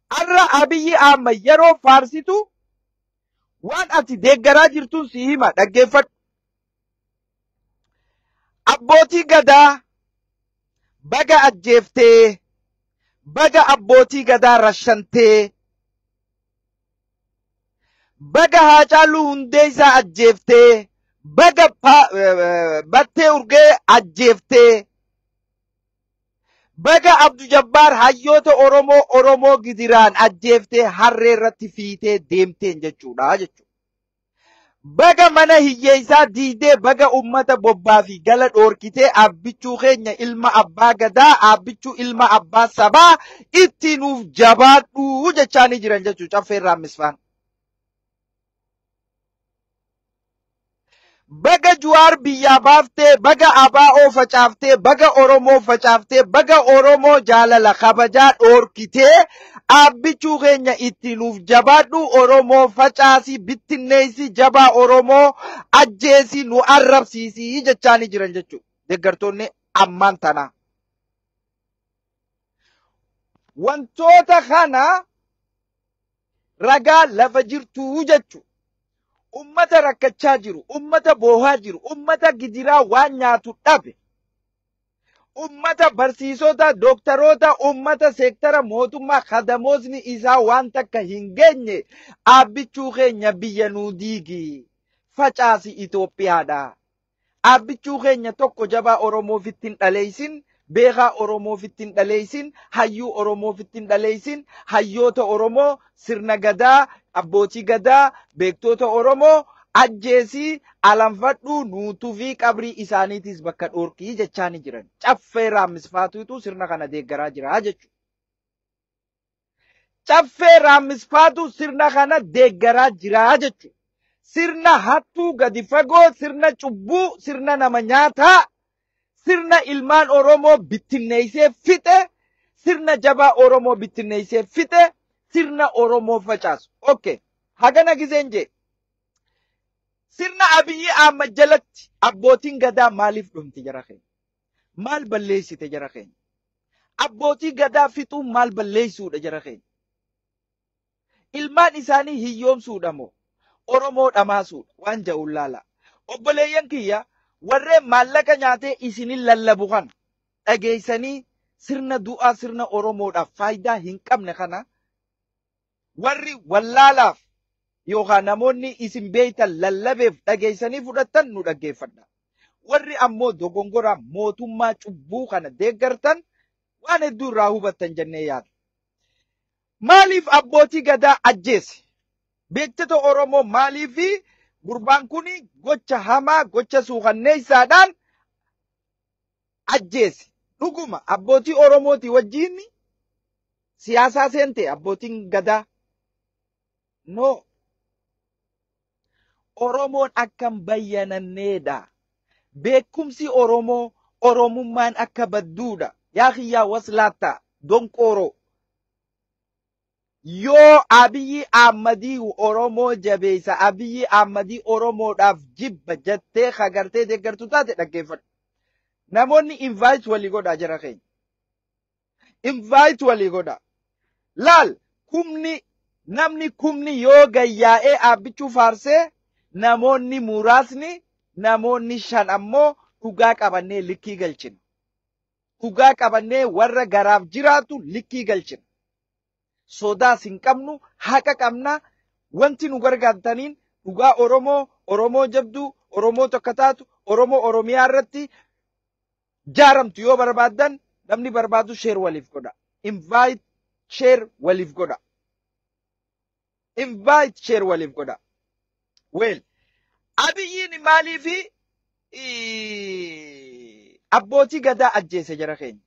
Arra Abiyyi Ahmad yeroo faarsitu waan ati deeggaraa jirtuun si hima dhaggeeffadhu. Abbootii gadaa baga ajjeeftee, baga abbootii gadaa rashantee, baga Haacaaluu Hundeessaa ajjeeftee, baga Battee Urgee ajjeeftee, baga Abduu Jabbaar hayyoota Oromoo gidiraan ajjeeftee harree irratti fiitee deemteen jechuudha jechuudha. Baga mana hiyyeessaa diidee baga ummata bobbaa fi gala dhoorkitee abbichuu keenya ilma abbaa gadaa abbichuu ilma abbaa sabaa itti nuuf jabaadhu jechaanii jiran jechuudha caffeerraa misfaan. Baga Juwaar biyyaa baaftee, baga ABO facaaftee, baga Oromoo facaaftee, baga Oromoo jaalala kabajaa dhoorkitee abbichuu keenya itti nuuf jabaadhu Oromoo facaasi bittinneessi jabaa Oromoo ajjeesi nu arrabsiisi jechaanii jiran jechuudha. Deeggartoonni ammaan tana. Wantoota kana ragaa lafa jirtu jechuudha. Ummata rakkachaa jiru, ummata boohaa jiru, ummata gidiraa waan nyaatu dhabe, ummata barsiisota, dooktaroota, ummata seektara mootummaa kadamoosni isaa waan takka hin geenye abbichuu keenya biyya nuu diigi facaasi Itoophiyaadha. Abbichuu keenya tokko jabaa Oromoof ittiin dhaleessin, beekaa Oromoof ittiin dhaleessin, hayyuu Oromoof ittiin dhaleessin, hayyoota Oromoo sirna gadaa, abbootii gadaa, beektoota Oromoo ajjeesii alanfadhu nuutuu fi qabrii isaaniitis bakka dhoorkii jechaanii jiran. Caffee raammisfaatuutu sirna kana deeggaraa jira jechuudha. Caffee raammisfaatu sirna kana deeggaraa jira jechuudha. Sirna hattuu gadi fagoo, sirna cubbuu, sirna nama nyaataa, sirna ilmaan Oromoo bittinneessee fixe, sirna jabaa Oromoo bittinneessee fixe, sirna Oromoo facaasu. Okay. Hagana gizeen jee. Sirna Abiyyi Ahmad jalatti abbootiin gadaa maaliif dhumti jara keenya? Maal balleessite jara keenya? Abbootii gadaa fixuun maal balleessuudha jara keenya? Ilmaan isaanii hiyyoomsuudha moo Oromoo dhamaasuudha waan ja'uun laala. Obboleeyyan kiyya warreen maallaqa nyaatee isinin lallabu kana dhageessanii sirna du'aa sirna Oromoodhaaf faayidaa hin qabne kana warri wallaalaaf yookaan namoonni isin beeytan lallabeef dhageessanii fudhatan nu dhaggeeffadha. Warri ammoo dogongoraan mootummaa cubbuu kana deeggartan waan hedduu irraa hubattan jennee yaada. Maaliif abbootii gadaa ajjeese? Beektota Oromoo maaliif gurbaan kun gocha hamaa gocha suukanneessaadhaan ajjeese? Dhuguma abbootii Oromooti wajjin siyaasaa seente abbootiin gadaa? No. Oromoon akkam bayyananneedha. Beekumsi Oromoo Oromummaan akka badduudha. Yaa kiyyaa waslaata donqooroo. Yoo Abiyyi Ahmadii Oromoo jabeessa Abiyyi Ahmadii Oromoodhaaf jibba jettee hagartee deeggartu taate dhaggeeffadhu. Namoonni invite walii godhaa jira keenya. Invite walii godhaa. Laal namni kumni yoo gayyaa'ee abbichuu faarsee namoonni muraasni namoonni shan ammoo dhugaa qabannee likkii galchina. Dhugaa qabannee warra garaaf jiraatu likkii galchina. Sodaas hin qabnu haqa qabna wanti nu gargaartaniin dhugaa Oromoo jabduu Oromoo tokko taatu Oromoo Oromiyaa irratti jaaramtu yoo barbaadan namni barbaadu share waliif godha. Invite share waliif godha. Invite share waliif godha. Well, Abiyyiin maaliif abbootii gadaa ajjeese jara keenya?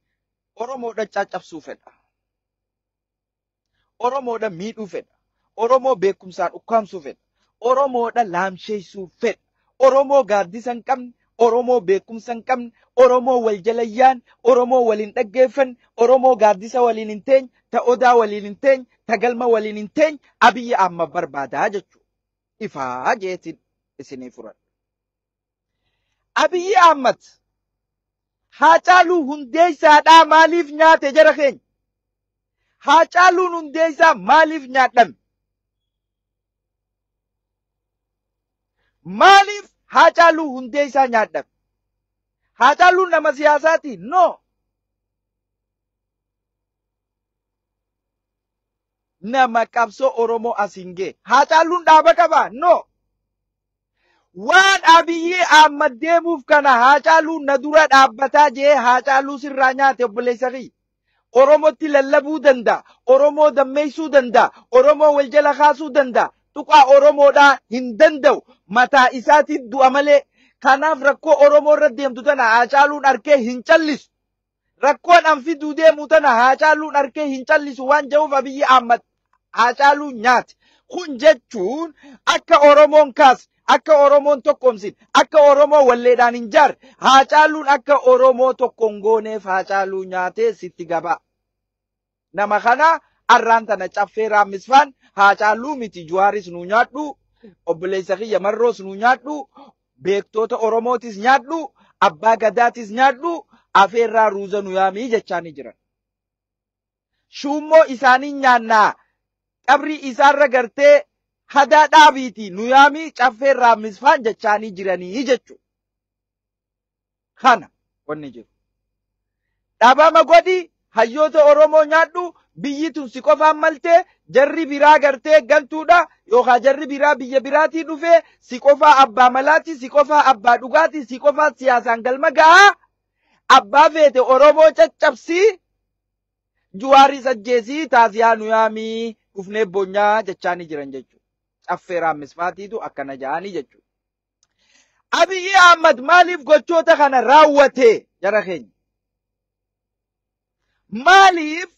Oromoodha caccabsuu fedha. Oromoodha miidhuu fedha. Oromoo beekumsaan ukkaamsuu fedha. Oromoodha laamsheessuu fedha. Oromoo gaaddisa hin qabne, Oromoo beekumsa hin qabne, Oromoo wal jalayyaan, Oromoo waliin dhaggeeffan, Oromoo gaaddisa waliin hin teenye, ta odaa waliin hin teenye, ta galma waliin hin teenye, Abiyyi Ahmad barbaadaa jechuudha. Ifaa jeetiin isinii furan. Abiyyi Ahmad Haacaaluu Hundeessaadhaa maaliif nyaate jara keenya? Haacaaluun hundee isaa maaliif nyaadhame? Maaliif Haacaaluu hundee isaa nyaadhame? Haacaaluun nama siyaasaati? No. Nama qabsoo Oromoo asiin ga'e. Haacaaluun dhaaba qabaa? No. Waan Abiyyi Ahmad deemuuf kana Haacaaluun na dura dhaabbataa jee Haacaaluu sirraa nyaate obboleessa kiyya. Oromootti lallabuu danda'a. Oromoo dammeessuu danda'a. Oromoo wal jala kaasuu danda'a. Tuqaa Oromoodhaa hin danda'u. Mataa isaatiif du'a malee. Kanaaf rakkoo Oromoo irra deemtu tana Haacaaluun arkee hin callisu. Rakkoon an fiduu deemu tana Haacaaluun arkee hin callisu waan jedhuuf Abiyyi Ahmad Haacaaluun nyaate. Kun jechuun akka Oromoon kaase, akka Oromoon tokkoomsin, akka Oromoo walleedhaan hin jaarre, Haacaaluun akka Oromoo tokkoon gooneef Haacaaluu nyaatee sitti gabaa. Nama kana arraan tana caffee raammisfaan Haacaaluu miti Juwaaris nu nyaadhu, obboleessa kiyya Marroos nu nyaadhu, beektoota Oromootis nyaadhu, abbaa gadaatis nyaadhu, afeerraa ruuza nu yaamii jechaanii jiran. Shuummoo isaanii nyaannaa qabrii isaarra gartee hadaa dhaabiiti nu yaamii caffee raammisfaan jechaanii jiranii jechuudha. Kana wanni jiru. Dhabama godhi hayyoota Oromoo nyaadhu biyyi tun si qofaan maltee jarri biraa gartee gantuudha yookaan jarri biraa biyya biraatii dhufee si qofaa abbaa malaati, si qofaa abbaa dhugaati, si qofaa siyaasaan galma gahaa abbaa feete Oromoo caccabsii Juwaaris ajjeesii taasisaa nu yaamii dhufnee bonyaa jechaanii jiran jechuudha. Caffee raammisfaatiitu akkana ja'anii jechuudha. Abiyyi Ahmad maaliif gochoota kana raawwate jara keenya? Maaliif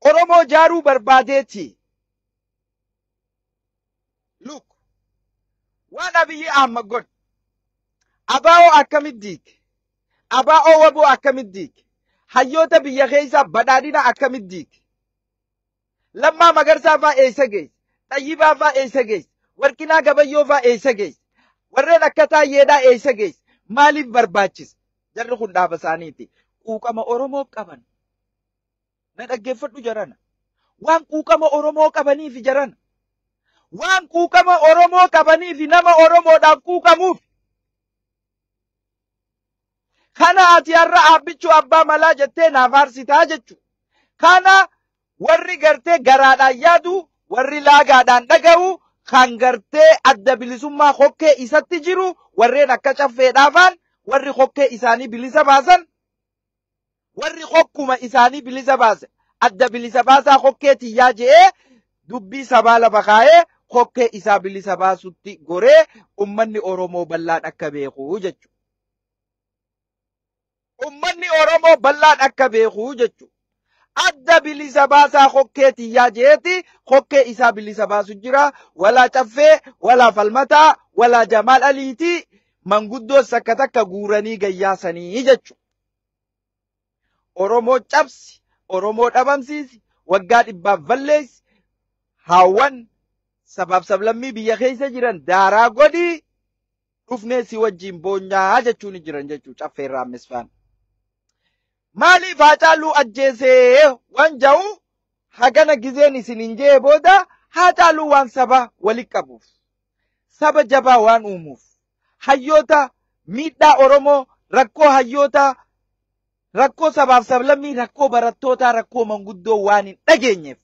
Oromoo jaaruu barbaadeeti? Look, waan Abiyyi Ahmad godhe abaa'oo akkamit diige? Abaa'oo waboo akkamit diige? Hayyoota biyya keessa badhaadhina akkamit diige? Lammaa Magarsaa fa'aa eessa geesse? Xayyibaa fa'aa eessa geesse? Warqinaa Gabayyoo fa'aa eessa geesse? Warreen akka Taayyeedhaa eessa geesse? Maaliif barbaachisa? Jarri kun dhaaba isaaniiti. Quuqama Oromoo qaban. Na dhaggeeffadhu jarana. Waan quuqama Oromoo qabaniif jarana. Waan quuqama Oromoo qabaniif nama Oromoodhaaf quuqamuuf. Kana ati har'a aabbichuu abbaa malaa jettee naaf aarsitaa jechuudha. Kana warri gartee garaadhaan yaadu, warri laagaadhaan dhaga'u, kan gartee adda bilisummaa hokkee isatti jiru, warreen akka caffeedhaafaan, warri hokkee isaanii bilisa baasan, warri hokkuma isaanii bilisa baase, adda bilisa baasaa hokkee tiyyaa je'ee dubbii sabaa lafa kaa'ee hokkee isaa bilisa baasutti goree ummanni Oromoo bal'aan akka beeku jechuudha. Ummanni Oromoo bal'aan akka beeku jechuudha. Adda bilisa baasaa hokkee tiyyaa jeeti hokkee isaa bilisa baasu jira. Walaa caffee, walaa falmataa, walaa Jamaal Aliitii manguddoo sakka takka guuranii gayyaasanii jechuudha. Oromoo cabsi, Oromoo dhabamsiisi, waggaa dhibbaaf balleessi, haawwan sabaaf sablammii biyya keessa jiran daaraa godhi dhufnee si wajjin boonyaa jechuun jiran jechuudha caffee raammisfaan. Maaliif Haacaaluu ajjeesee waan ja'u hagana gizeen isiniin jee booda Haacaaluu waan saba walitti qabuuf, saba jabaa waan uumuuf, hayyoota miidhaa Oromoo, rakkoo hayyoota, rakkoo sabaaf sablammii, rakkoo barattootaa, rakkoo manguddoo waan hin dhageenyeef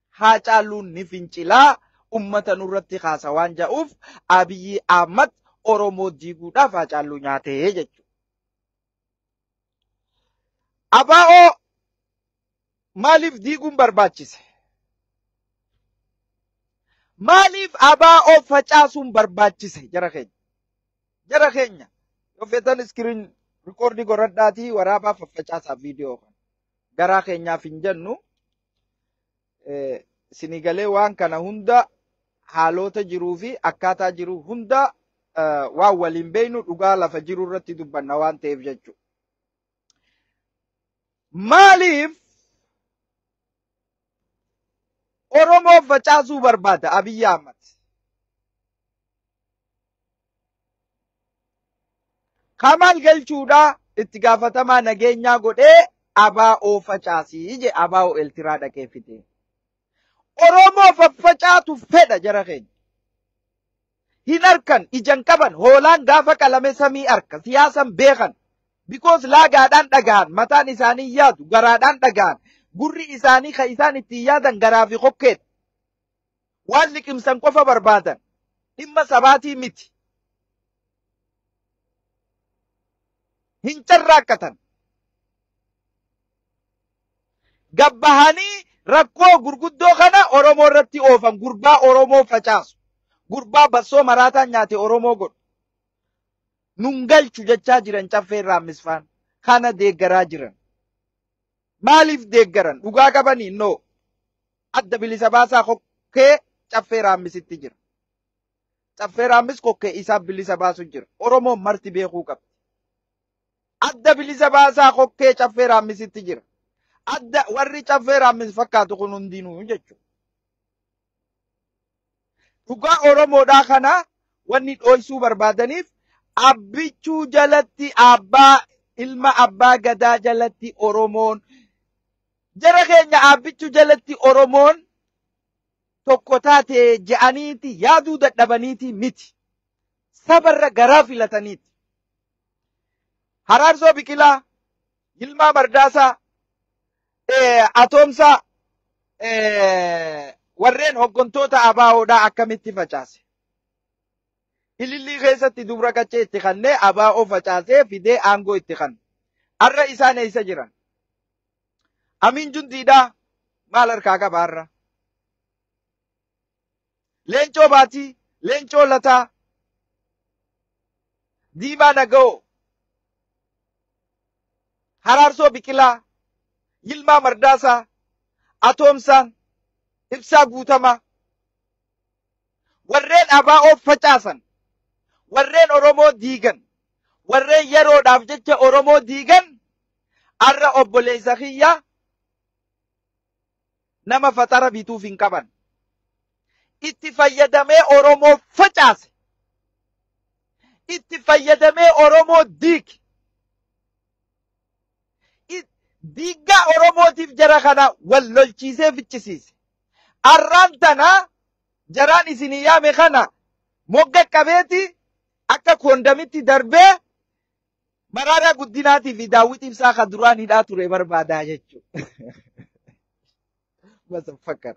Haacaaluun ni fincilaa ummata nurratti kaasa waan ja'uuf Abiyyi Ahmad Oromoo diiguudhaaf Haacaaluu nyaatee jechuudha. Abaa'oo maaliif diiguun barbaachise? Maaliif abaa'oo facaasuun barbaachise jara keenya? Jara keenya yoo feetan iskiriin rikoordii godhadhaatii waraabaa faffacaasaaf viidiyoo kana. Garaa keenyaaf hin jennu sinigalee waan kana hunda haalota jiruu fi akkaataa jiru hunda waan waliin beeynu dhugaa lafa jiru irratti dubbanna waan ta'eef jechuudha. Maaliif Oromoo facaasuu barbaada Abiyyi Ahmad? Kamaal galchuudha itti gaafatamaa nageenyaa godhee abaa'oo facaasii je abaa'oo eltiraa dhaqee fide. Oromoo faffacaatu fedha jara keenya. Hin arkan ijan qaban hoolaan gaafa qalame samii arka siyaasan beekan. Because laagaadhaan dhagaan mataan isaanii yaadu garaadhaan dhagaan gurri isaanii kan isaan ittiin yaadan garaa fi kokkeedha. Waan liqimsan qofa barbaadan dhimma sabaatii miti. Hin carraaqqatan. Gabbahanii rakkoo gurguddoo kana Oromoo irratti oofan gurbaa Oromoo facaasu. Gurbaa bassoo maraataan nyaate Oromoo godhu. Nun galchu jechaa jiran caffee raammisfaan kana deeggaraa jiran. Maaliif deeggaran? Dhugaa qabanii noo. Adda bilisa baasaa kokkee caffee raammisitti jira. Caffee raammis kokkee isaa bilisa baasu jira. Oromoon marti beekuu qabdi. Adda bilisa baasaa kokkee caffee raammisitti jira. Adda warri caffee raammis fakkaatu kun hundinuu jechuudha. Dhugaa Oromoodhaa kana wanni dhoysuu barbaadaniif abbichuu jalatti abbaa ilma abbaa gadaa jalatti Oromoon jara keenya abbichuu jalatti Oromoon tokko taate je'aniiti yaaduu dadhabaniiti miti. Sabarra garaa filataniiti. Haraarsoo Biqilaa, Yilmaa Mardaasaa, Atoomsaa, warreen hoggantoota ABO'dhaa akkamitti facaase. Ilillii keessatti dubra qachee itti kannee ABO facaasee fidee aangoo itti kan. Har'a isaan eessa jiran? Amiin Jundiidhaa maal harkaa qaba har'a? Leencoo Baatii, Leencoo Lataa, Diimaa Naga'oo, Haraarsoo Biqilaa, Yilmaa Mardaasaa, Atoomsaan, Ibsaa Guutamaa, warreen ABO facaasan, warreen Oromoo diigan, warreen yeroodhaaf jecha Oromoo diigan, har'a obboleessa kiyya nama fatara bituuf hin qaban. Itti fayyadamee Oromoo facaase. Itti fayyadamee Oromoo diige. Diiggaa Oromootiif jara kana wal lolchiisee fichisiise. Arraan tana jaraan isinii yaame kana mogga qabeeti akka koondamitti darbee Maraaraa Guddinaatii fi Daawit Ibsaa kan duraan hidhaa ture barbaadaa jechuudha. Masa fakkar.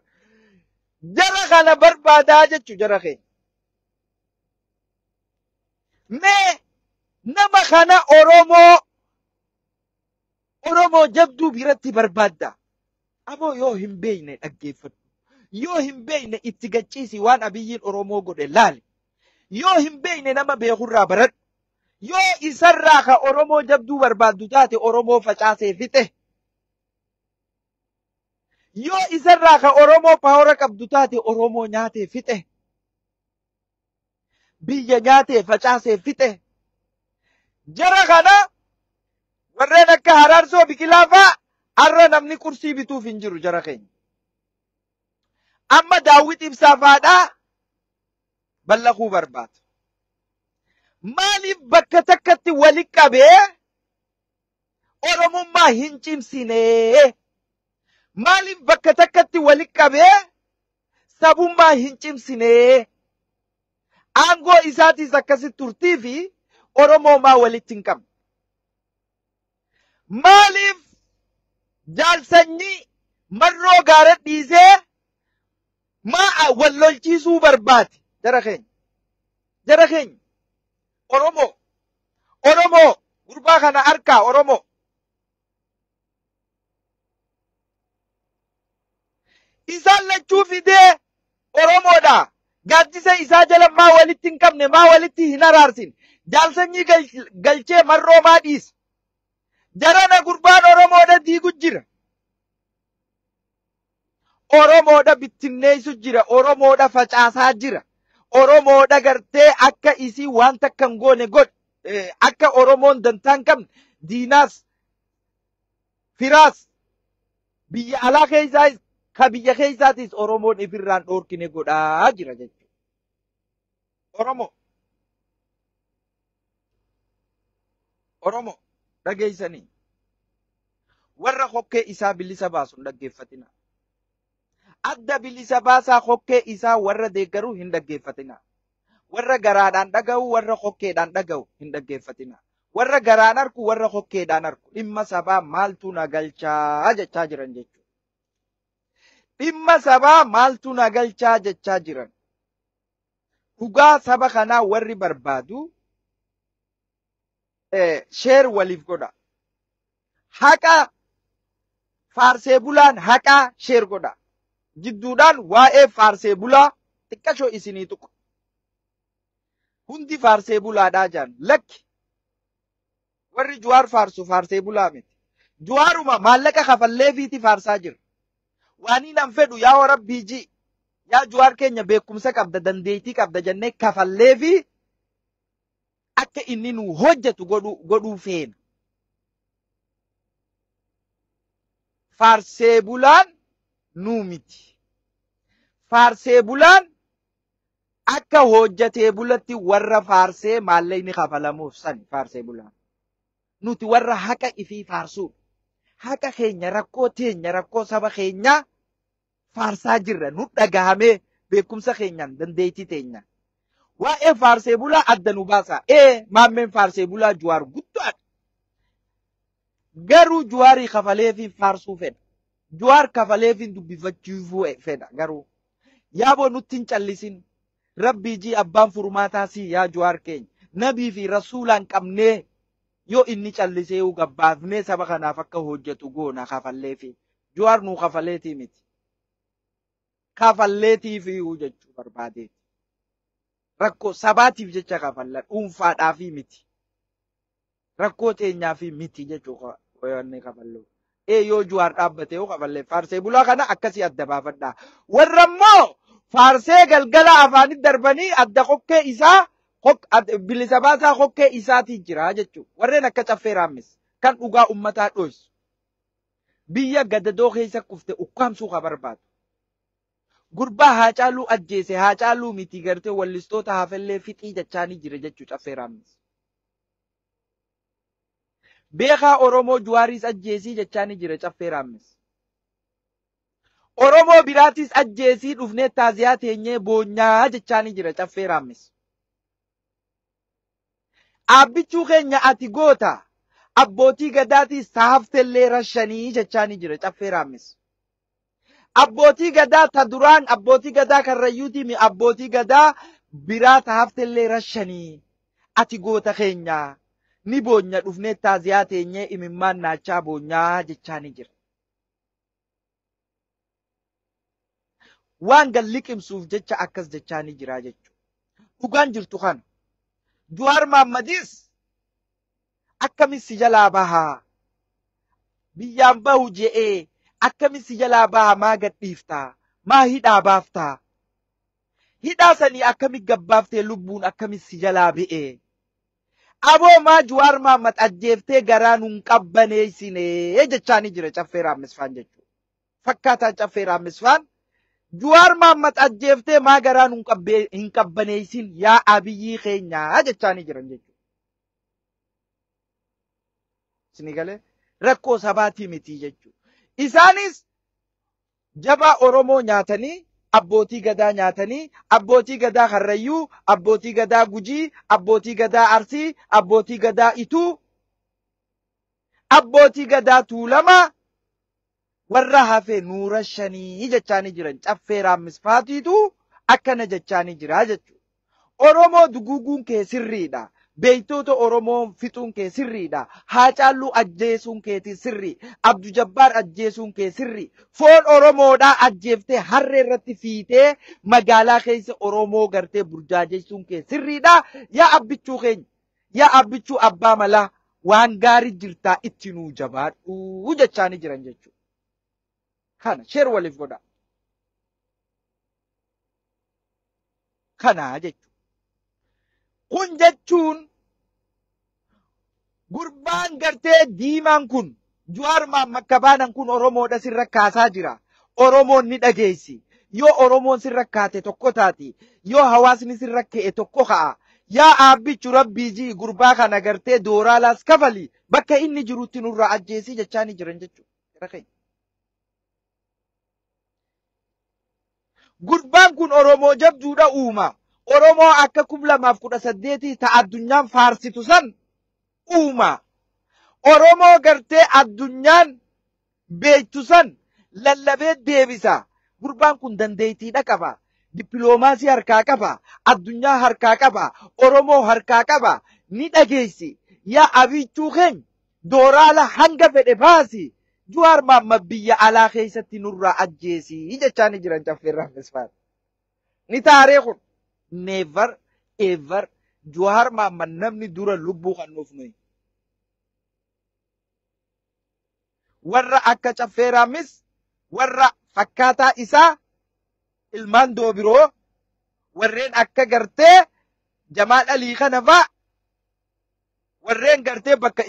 Jara kana barbaadaa jechuudha jara keenya. Mee nama kana Oromoo jabduu biratti barbaadda. Aboo yoo hin beekne dhaggeeffadhu. Yoo hin beekne itti gachiisi waan Abiyyiin Oromoo godhe laali. Yoo hin beekne nama beekurraa baradhu. Yoo isarraa ka Oromoo jabduu barbaaddu taate Oromoo facaasee fixe. Yoo isarraa ka Oromoo paawara qabdu taate Oromoo nyaatee fixe. Biyya nyaatee facaasee fixe. Jara kana warreen akka Haraarsoo Biqilaa fa'a har'a namni kursii bituuf hin jiru jara keenya. Amma Daawit Ibsaa fa'aadhaa ballaquu barbaadu. Maaliif bakka takkatti walitti qabee Oromummaa hin cimsine? Maaliif bakka takkatti walitti qabee sabummaa hin cimsine? Aangoo isaatiis akkasitti turtii fi Oromoomaa walitti hin qabne. Maaliif jaalsanyii marroo gaara dhiisee wal lolchiisuu barbaade? Jara keenya. Jara keenya. Oromoo gurbaa kana harkaa Oromoo. Isaan lachuu fidee Oromoodha. Gaaddisa isaa jala maa walitti hin qabne maa walitti hin araarsin. Jaalsanyii galchee marroo maa dhiisa. Jarana gurbaan Oromoodha diigu jira. Oromoodha bittinneessu jira. Oromoodha facaasaa jira. Oromoodha gartee akka isii waan takka hin goone godhe. Akka Oromoon dantaa hin qabne diinaas firaas biyya alaa keessaas ka biyya keessaatis Oromoon ifirraan dhoorkine godhaa jira jechuudha. Oromoo dhageessanii warra hokkee isaa bilisa baasu hin dhaggeeffatina. Adda bilisa baasaa hokkee isaa warra deeggaru hin dhaggeeffatina. Warra garaadhaan dhaga'u warra hokkeedhaan dhaga'u hin dhaggeeffatina. Warra garaan arku warra hokkeedhaan arku dhimma sabaa maaltu na galchaa jechaa jiran jechuudha. Dhimma sabaa maaltu na galchaa jechaa jiran. Dhugaa saba kanaa warri barbaadu sheer waliif godha. Haqa faarsee bulaan haqa sheer godha. Jidduudhaan waa'ee faarsee bulaa xiqqashoo isinii tuqu. Hundi faarsee bulaadhaa jaan lakki. Warri Juwaar faarsu faarsee bulaa miti. Juwaaruma maallaqa kafalleefiiti faarsaa jira. Waanii nan fedhu yaa Rabbii ji. Yaa Juwaar keenya beekumsa qabda dandeettii qabda jennee kafalleefi akka inni nu hojjetu godhuu feena. Faarsee bulaan nuu miti. Faarsee bulaan akka hojjetee bulatti warra faarsee maallaqni kafalamuuf sani faarsee bulaan. Nuti warra haqa ifii faarsuu. Haqa keenya rakkoo teenya rakkoo saba keenya faarsaa jirra. Nu dhagahamee beekumsa keenyaan dandeettii teenya. Waa'ee faarsee bulaa adda nu baasa. Maammeen faarsee bulaa Juwaar guddaadha. Garuu Juwaarii kafaleefi faarsuu fedha. Juwaar kafaleefi dubbifachuu fedha garuu. Yaaboo nutti hin callisin. Rabbii ji abbaan furmaataasii yaa Juwaar keenya. Nabii fi rasuulaan qabnee yoo inni callisee gabbaafnee saba kanaaf akka hojjetu goona kafalleefi. Juwaar nuu kafaleetii miti. Kafalleetiif jechuu barbaadeeti. Rakkoo sabaatiif jecha kafallan dhuunfaadhaafi miti. Rakkoo teenyaafi miti jechuu wanni kafallu. Yoo Juwaar dhaabbatee yoo kafallee faarsee bulaa kana akkasii adda baafadhaa. Warra immoo faarsee galgala afaanitti darbanii adda kokkee isaa bilisa baasaa kokkee isaatii jira jechuudha. Warreen akka caffee raammis kan dhugaa ummataa dhoysu. Biyya gadadoo keessa kufte ukkaamsuu ka barbaadu. Gurbaa Haacaaluu ajjeese Haacaaluu miti gartee wallistoota hafellee fixii jechaanii jira jechuudha caffee raammis. Beekaa Oromoo Juwaaris ajjeesii jechaanii jira caffee raammis. Oromoo biraatis ajjeesii dhufnee taaziyaa teenyee boonyaa jechaanii jira caffee raammis. Abbichuu keenya ati goota abbootii gadaatis taaftellee rashanii jechaanii jira caffee raammis. Abbootii gadaa ta duraan abbootii gadaa karrayyuutii mi abbootii gadaa biraa taaftellee rashanii ati goota keenya ni boonya dhufnee taaziyaa teenyee imimmaan naachaa boonyaa jechaanii jira. Waan galliqimsuuf jecha akkas jechaanii jira jechuudha. Dhugaan jirtu kana. Juwaar Maammadis akkamitti si jalaa bahaa? Biyyaan bahu je'ee akkamitti si jalaa bahaa maa gadhiiftaa? Maa hidhaa baaftaa? Hidhaa sanii akkamitti gabbaaftee lubbuun akkamitti si jalaa ba'ee? Aboo maa Juwaar Maammad ajjeeftee garaa nuun qabbaneessinee jechaanii jira caffee raammisfaan jechuudha. Fakkaataan caffee raammisfaan Juwaar Maammad ajjeeftee maa garaa nuun hin qabbaneessin yaa abiyyii keenyaa jechaanii jiran jechuudha. Isin galee rakkoo sabaatii miti jechuudha. Isaanis jabaa Oromoo nyaatanii abbootii gadaa nyaatanii abbootii gadaa Karrayyuu, abbootii gadaa Gujii, abbootii gadaa Arsii, abbootii gadaa Ituu, abbootii gadaa Tuulamaa warra hafe nuura shanii jechaanii jiran caffee raammisfaatiitu akkana jechaanii jira jechuudha. Oromoo duguuguun kee sirriidha. Beeytoota Oromoo fixuun kee sirriidha. Haacaaluu ajjeesuun keeti sirri. Abdu Jabbaar ajjeesuun kee sirri. Foon Oromoodhaa ajjeeftee harree irratti fiitee magaalaa keessa Oromoo gartee burjaajessuun kee sirriidha. Yaa abbichuu keenya. Yaa abbichuu abbaa malaa waan gaarii jirtaa itti nuu jabaadhu jechaanii jiran jechuudha. Kana sheer waliif godha. Kana jechuudha. Kun jechuun gurbaan gartee diimaan kun Juwaar Maammad kabaanan kun Oromoodha sirra kaasaa jira. Oromoon ni dhageessi. Yoo Oromoon sirra kaate tokko taati. Yoo hawaasni sirra ka'e tokko ka'a. yaa aabbichu rabbii jii gurbaa kana gartee dooraalaas kafali bakka inni jirutti nurraa ajjeesii jechaanii jiran jechuudha. Gurbaan kun Oromoo jabduudha uuma. Oromoo akka 2018 ta addunyaan faarsitu san uuma. Oromoo gartee addunyaan beektu san lallabee deebisa. Gurbaan kun dandeettiidha qaba. Dippiloomaasii harkaa qaba. Addunyaa harkaa qaba. Oromoo harkaa qaba. Ni dhageessi. Yaa abichuu keenya dooraala hanga fedhe baasi. Jawaar Mohaammed biyya alaa keessatti nurraa ajjeesii jechaanii jiran caffeerraa misfaat. Ni taaree kun never ever Jawaar Mohaammed namni dura lubbuu kan nuuf nuyi. Warra akka caffeeraamis warra fakkaataa isaa ilmaan doobiroo warreen akka gartee Jamaal Alii kana fa'a warreen gartee bakka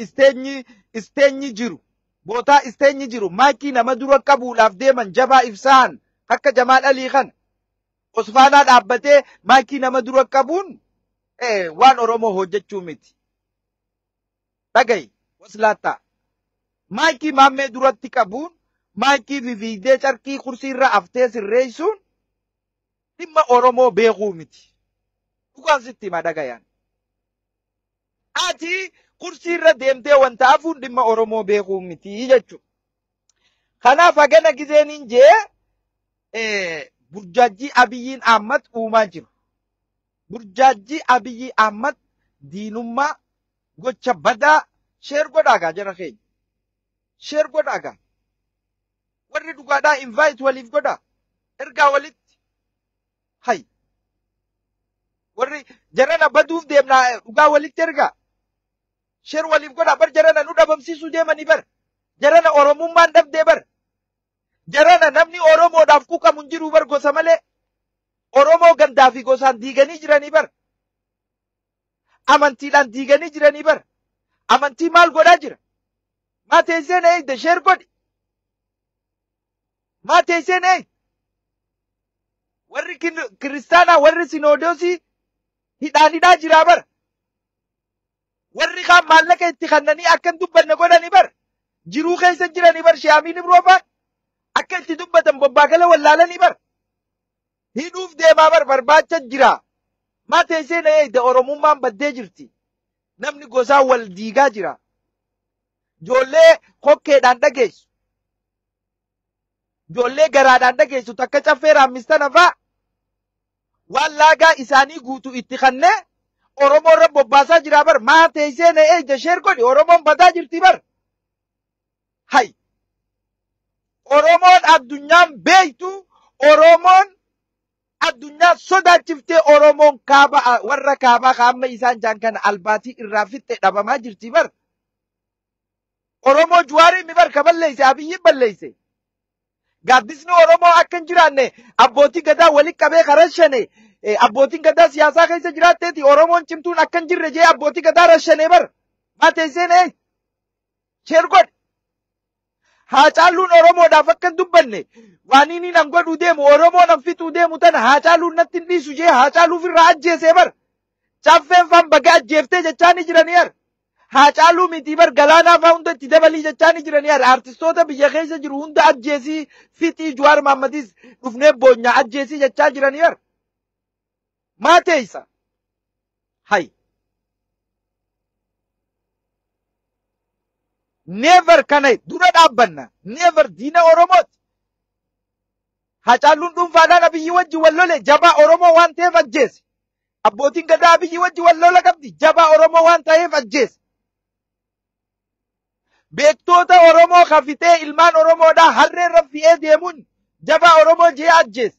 isteenyi jiru. Bootaa isteenyi jiru maakii nama dura qabuudhaaf deeman jabaa ibsaan akka Jamaal Alii kana Osfaanaa dhaabbatee maakii nama dura qabuun waan Oromoo hojjechuu miti. Dhagahi waslaattaa maakii maammee duratti qabuun maakii viviidee carqii kursiirra aftee sirreessuun dhimma Oromoo beekuu miti. Dhugaan sitti hima dhagayaan. Ati kursiirra deemtee wanta hafuun dhimma Oromoo beekuu miti jechuudha. Kanaaf hagana gizeeniin jee burjaajii Abiyyiin Ahmad uumaa jiru. Burjaajii Abiyyi Ahmad diinummaa gocha badaa sheer godhaagaa jara keenya. Sheer godhaagaa. Warri dhugaadhaa invite waliif godhaa. Ergaa walitti. Hay. Warri jarana baduuf deemnaa dhugaa walitti ergaa. Sheer waliif godhaa bar jarana nu dhabamsiisuu deemanii bar. Jarana Oromummaan dhabdee bar. Jarana namni Oromoodhaaf quuqamu hin jiru bar gosa malee. Oromoo gandaa fi gosaan diiganii jiranii bar. Amantiidhaan diiganii jiranii bar. Amantii maal godhaa jira? Maa teessee na eegde sheer godhi. Maa teessee na eegde. Warri kiristaanaa warri sinoodosii hidhaa jiraa bar. Warri kaan maallaqa itti kannanii akka hin dubbanne godhanii bar. Jiruu keessa jiranii bar Shaamiin Ibroofaan akka itti dubbatan bobbaagala wallaalanii bar. Hidhuuf deemaa bar barbaacha jira. Maa teessee na eegde Oromummaan baddee jirti. Namni gosaa wal diigaa jira. Ijoollee kokkeedhaan dhageessu. Ijoollee garaadhaan dhageessu takka caffee raammistan hafaa. Waan laagaa isaanii guutuu itti kannee Oromoo irra bobbaasaa jira bar. Maa teessee na eegde sheer godhi Oromoon badaa jirti bar. Hay. Oromoon addunyaan beektu Oromoon addunyaa sodaachiftee Oromoon kaaba warra kaabaa kaamma isaan jaan kana albaatii irraa fixxee dhabamaa jirti bar. Oromoo Juwaarii mi bar ka balleeyse Abiyyiin balleeyse. Gaaddisni Oromoo akka hin jiraanne abbootii gadaa walitti qabee karashane abbootiin gadaa siyaasaa keessa jiraatteeti Oromoon cimtuun akka hin jirre jee abbootii gadaa rashane bar. Maa teessee na eegde sheer godhi. Haacaaluun Oromoodhaaf akka hin dubbanne waan inni nan godhuu deemu Oromoo nan fixuu deemu tana Haacaaluun natti hin dhiisu jee Haacaaluuf irraa ajjeesee bar. Caffeen faan baga ajjeeftee jechaanii jiranii bar. Haacaaluu miti bar Galaanaa faa hunda itti dabalii jechaanii jiranii bar. Artistoota biyya keessa jiru hunda ajjeesii fixii Jawaar Mohaammadis dhufnee boonyaa ajjeesii jechaa jiranii bar. Maa teessa? Hay. Never kana dura dhaabbanna. Never diina Oromooti. Haacaaluun dhuunfaadhaan Abiyyi wajji wal lole jabaa Oromoo waan ta'eef ajjeese. Abbootiin gadaa Abiyyi wajji wal lola qabdi jabaa Oromoo waan ta'eef ajjeese. Beektoota Oromoo kafitee ilmaan Oromoodhaa harreerra fi'ee deemuun jabaa Oromoo jee ajjeese.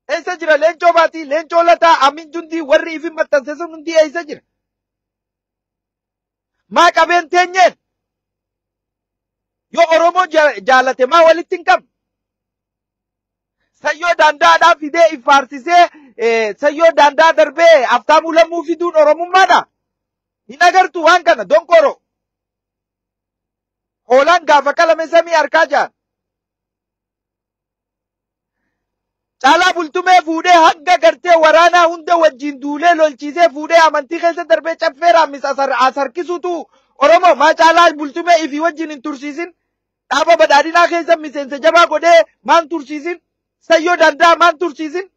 Eessa jira Leencoo Baatii, Leencoo Lataa, Amin Jundii warri ifin maxxanse sun hundi eessa jira? Maa qabeen teenyeen? Yoo Oromoo jaalate maa walitti hin qabne? Sayyoo Daandaadhaa fidee ifaarsisee sayyoo Daandaa darbee Aftaamuu Lammuu fiduun Oromummaadha. Hin agartu waan kana donkoro. Hoolaan gaafa qalame samii harkaa jaan. Caalaa bultumee fuudhee hanga gartee waraanaa hunda wajjin duulee lolchiisee fuudhee amantii keessa darbee caffee raammis asarkisuutu Oromoo maa caalaa bultumee ifii wajjin hin tursiisin dhaaba badhaadhinaa keessa miseensa jabaa godhee maan tursiisin sayyoo danda'a maan tursiisin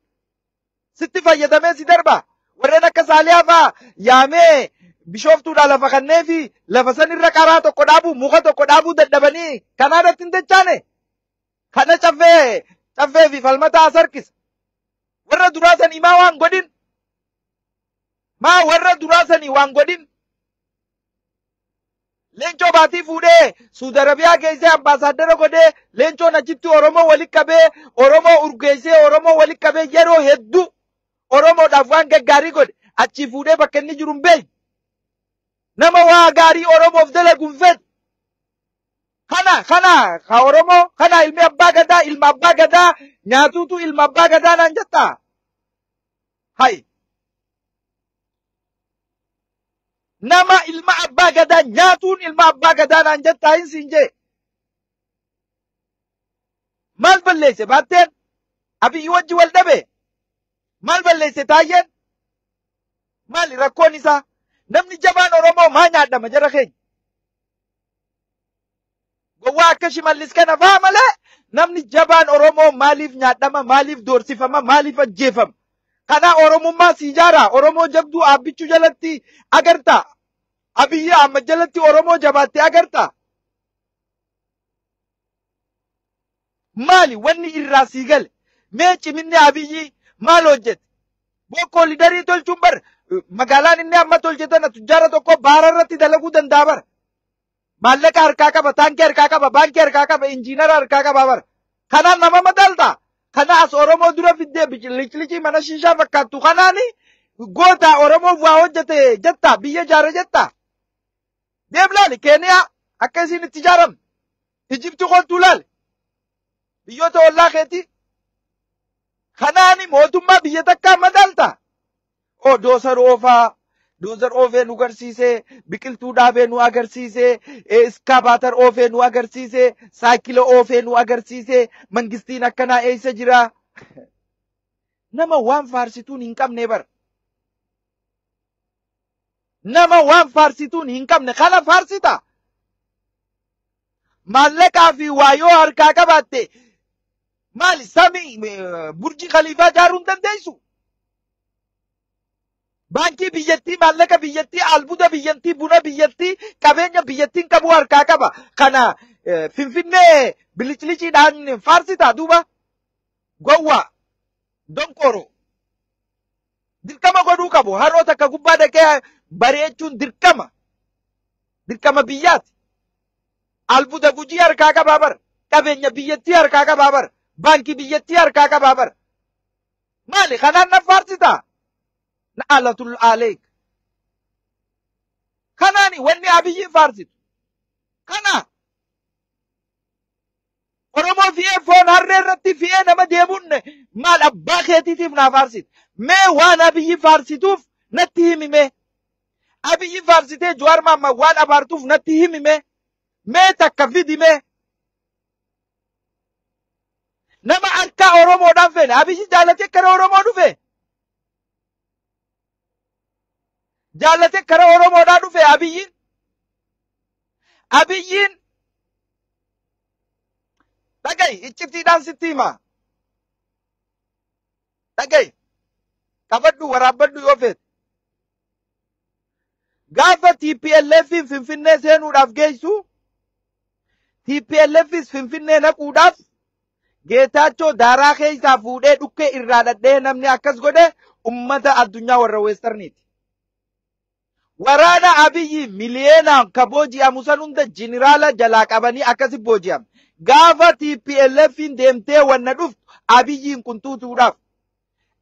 sitti fayyadamee si darba warreen akka Saaliyaa fa'aa yaamee bishooftuudha lafa kannee fi lafa sanirra qaraa tokko dhaabuu muka tokko dhaabuu dadhabanii kanaadatti hin dachaane kana caffee fi falmata asarkisa warra duraa sanii maa waan godhin maa warra duraa sanii waan godhin Leencoo baatii fuudhee Suudi Arabiyaa geessee ambaasaaddara godhee leencoon achitti Oromoo walitti qabee Oromoo urgeessee Oromoo walitti qabee yeroo hedduu Oromoodhaaf waan gaggaarii godhe achi fuudhee bakka inni jiru hin beeku. Nama waa gaarii Oromoof dalagu hin fedhu. Kana Oromoo kana ilmi abbaa gadaa ilma abbaa gadaa nyaatuutu ilma abbaa gadaa naan jettaa. Hai. Nama ilma abbaa gadaa nyaatuun ilma abbaa gadaa naan jettaa hin siin jee. Maal balleesse baatteen? Abiyyi wajji wal dhabe. Maal balleesse taayyeen? Maali rakkoon isaa? Namni jabaan Oromoo maa nyaadhama jara keenya? Gowwaa akka Shimallis kana fa'aa malee namni jabaan Oromoo maaliif nyaadhama? Maaliif doorsifama? Maaliif ajjeefama? Kana Oromummaa si ijaaraa Oromoo jabduu aabbichuu jalatti agartaa? Abiyyi Ahmad jalatti Oromoo jabaattee agartaa? Maali wanni irraa sii gale? Mee ciminni Abiyyi maal hojjete? Bokkoo lidarii tolchuun bar magaalaan inni amma tolchetana tujjaara tokko baara irratti dalaguu danda'a bar. Maallaqa harkaa qaba, taankii harkaa qaba, baankii harkaa qaba, injiinara harkaa qaba bar. Kanaan nama madaalta. Kana as Oromoo dura fiddee biqilicii mana shishaa fakkaattu kanaani goota Oromoof waa hojjete jetta biyya jaare jetta. Deem laali Keeniyaa akka isin itti ijaaramne. Ijipti kootu laali. Biyyoota ollaa keetii. Kanaani mootummaa biyya takkaa madaalta. O doosar oofee nu agarsiisee, biqiltuu dhaabee nu agarsiisee, iskabaatar oofee nu agarsiisee, saayikila oofee nu agarsiisee, mangistiin akkanaa eessa jira? Nama waan faarsituun hin qabne bar. Nama waan faarsituun hin qabne kana faarsita. Maallaqaa fi waayoo harkaa qabaatte maali samii burji khaliifaa ijaaruu hin dandeessu? Baankii biyyattii maallaqa biyyattii albuuda biyyattii buna biyyattii qabeenya biyyattiin qabu harkaa qaba. Kana Finfinnee biliciliciidhaan faarsita duuba gowwaa donqoro dirqama godhuu qabu. Haroo takka gubbaa dhaqee bareechuun dirqama biyyaati. Albuuda gujii harkaa qabaa bar. Qabeenya biyyattii harkaa qabaa bar. Baankii biyyattii harkaa qabaa bar. Maali kanaan na faarsita? Na'alatul aleek. Kanaani wanni Abiyyi faarsitu. Kana. Oromoo fi'ee foon harree irratti fi'ee nama deemuun maal abbaa keetiitiif naa faarsitu. Mee waan Abiyyi faarsituuf natti himime. Abiyyi faarsitee Jawaar Mohaammed waan abaartuuf natti himime. Mee takka fidime. Nama harkaa Oromoodhaan feene. Abiyyi jaalatee kara Oromoo dhufe. Jaallatee kara Oromoodhaa dhufe Abiyyiin. Abiyyiin dhaga'i icciftiidhaan sitti hima. Dhaga'i qabadhu waraabbadhu yoo feete. Gaafa TPLFin Finfinnee seenuudhaaf geessu TPLFis Finfinnee naquudhaaf Geetaachoo daaraa keessaa fuudhee dhukkee irraa dhadhee namni akkas godhe ummata addunyaa warra weestarniiti. Waraana Abiyyi miliyeenaan ka booji'amu san hunda jeneraala jalaa qabanii akkasi booji'ame. Gaafa TPLFin deemtee wanna dhuftu Abiyyiin kuntuutuudhaaf.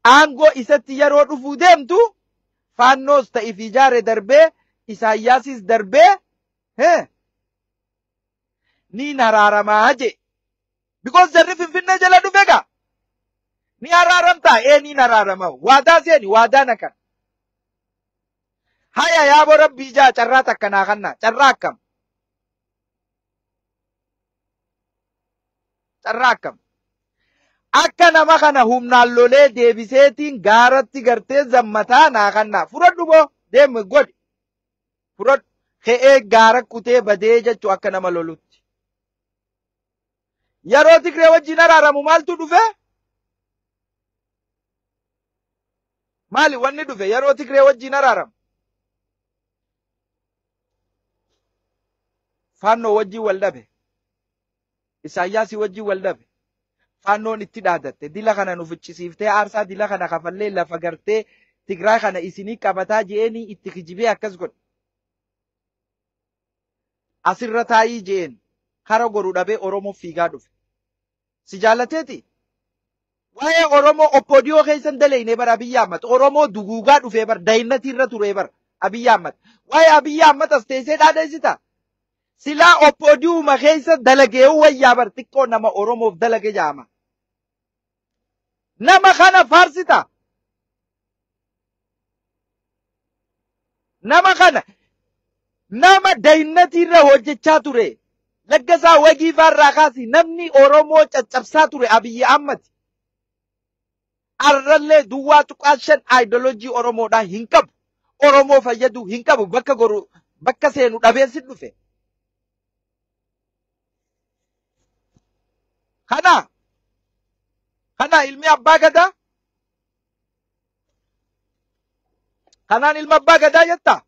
Aangoo isatti yeroo dhufuu deemtu faannoos ta'if ijaare darbee Isaayyaasis darbee ni naraaramaa je. Because jarri Finfinnee jala dhufe gaa. Ni haraaramtaa ni naraarama. Waadaa seeni waadaa nakan. Haya yaaboo rabbii ijaa carraa takkanaa kanna. Carraa akkam. Carraa akkam. akka nama kana humnaan lolee deebiseetiin gaaratti gartee zammataa naa kannaa fudhadhu boo deemu godhi fudhadhu ke'ee gaara kutee badee jechuu akka nama lolutti. Yeroo Tigree wajjin araaramu maaltu dhufe? Maali wanni dhufe yeroo Tigree wajjin araaramu? Faannoo wajjin wal dhabe. Isaayyaasii wajjin wal dhabe. Faannoon itti dhaadatte dila kana nu ficcisiiftee aarsaa dila kana kafallee lafa gartee Tigraay kana isinii qabataa je'eenii itti kijibee akkas godhe. Asirra taa'ii je'een kara godhu dhabee Oromoo fiigaa dhufe. Si jaallateeti? Waa'ee Oromoo oppoodiyoo keessan daleeyne bara Abiyyi Ahmad Oromoo duguugaa dhufee bar daayinnatii ture bar Abiyyi Ahmad. Waa'ee Abiyyi Ahmad as teessee dhaadheessita. Silaa oppoodiyuuma keessa dalagee wayyaa bar xiqqoo nama Oromoof dalage jaama. Nama kana faarsita. Nama kana nama daayinnatirra hojjechaa ture. Laggasaa wagii farraa kaasi namni Oromoo caccabsaa ture Abiyyi Ahmad. Arrallee duwwaa tuqaashan ideoloojii Oromoodhaa hin qabu. Oromoo fayyadu hin qabu bakka goru bakka seenu dhabeessi dhufe. Kana ilmi abbaa gadaa? Kanaan ilma abbaa gadaa jetta?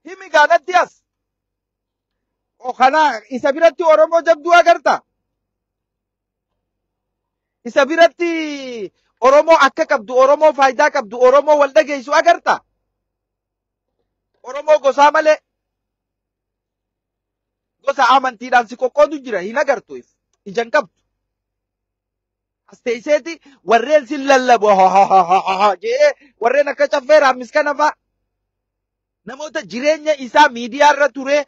Himi gaanatti as. O kana isa biratti Oromoo jabduu agarta? Isa biratti Oromoo akka qabdu, Oromoo faayidaa qabdu, Oromoo wal dhageessu agarta? Oromoo gosaa malee gosa amantiidhaan si qoqqoodu jira hin agartu ijaan qabdu. As teesseeti warreen si lallabu jee warreen akka caffee raammis kana fa'a namoota jireenya isaa miidiyaa irra ture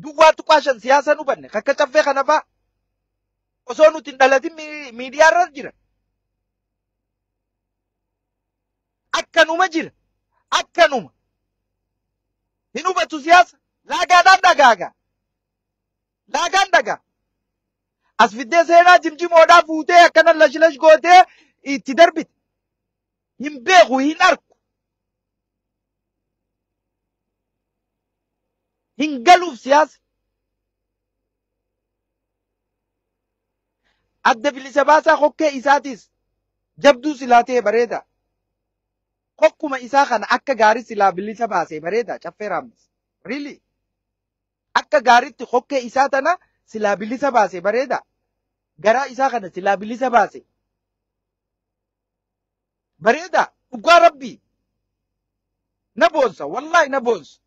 duwwaa tuqaashan siyaasa nu banne akka caffee kana fa'a osoo nuti hin dhalatin miidiyaa irra jira. Akkanuma jira. Akkanuma. Hin hubatu siyaasa. Laagaadhaan dhagaaga. Laagaan dhagaa. As fiddee seenaa jimjimoodhaa fuutee akkana lash gootee itti darbite. Hin beeku hin arku. Hin galuuf siyaasa. Adda bilisa baasaa hokkee isaatis jabduu silaa ta'e bareeda. Hokkuma isaa kana akka gaarii silaa bilisa baasee bareeda caffee raammis. Really? Akka gaariitti hokkee isaa tana silaa bilisa baasee bareeda. Garaa isaa kana silaa bilisa baasee. Bareeda. Dhugaa Rabbii. Na boonsa. Wallahi na boonsa.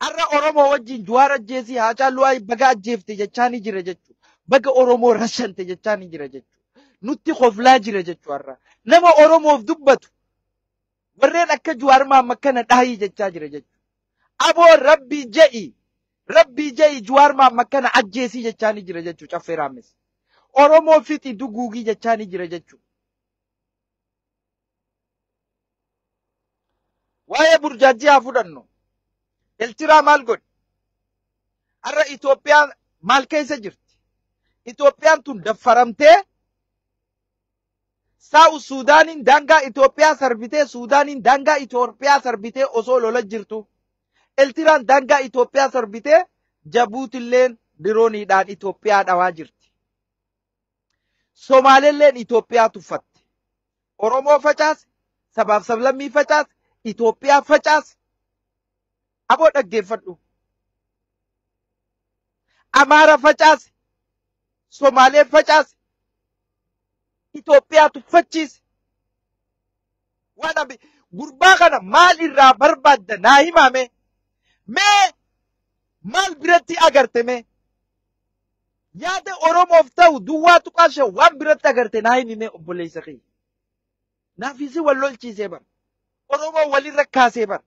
Arra Oromoo wajjin Jawaar ajjeesii Haacaaluu baga ajjeefte jechaa ni jira jechuudha. Baga Oromoo rashante jechaa ni jira jechuudha. Nutti qoflaa jira jechuudha arra. Nama Oromoof dubbatu. Warreen akka Jawaar Mahammad kana dhaayii jechaa jira jechuudha. Aboo Rabbii je'i Jawaar Mahammad kana ajjeesii jechaa ni jira jechuudha caffee raammis. Oromoo fixi duguugii jechaa ni jira jechuudha. Waa'ee burjaajii haa fudhannu. Eertiraa maal godhe? Arra Itoophiyaan maal keessa jirti? Itoophiyaan tun daffaramtee Saa'u Suudaaniin daangaa Itoophiyaa sarbitee Suudaaniin daangaa Itoophiyaa sarbitee osoo lola jirtu. Eertiraan daangaa Itoophiyaa sarbitee Jabuutilleen dirooniidhaan Itoophiyaa dhawaa jirti. Somaaleelleen Itoophiyaa tuffatte. Oromoo facaase, sabaaf sablammii facaase, Itoophiyaa facaase. Aboo dhaggeeffadhu. Amaara facaase, Somaalee facaase, Itoophiyaa tuffachiise. Waan gurbaa kana maal irraa barbaadda naa himame? Mee maal biratti agarte mee? Yaada Oromoof ta'u duwwaa tuqaashe waan biratti agarte naa himime obboleessa kee. Naafisi wal lolchiisee bar. Oromoo walirra kaasee bar.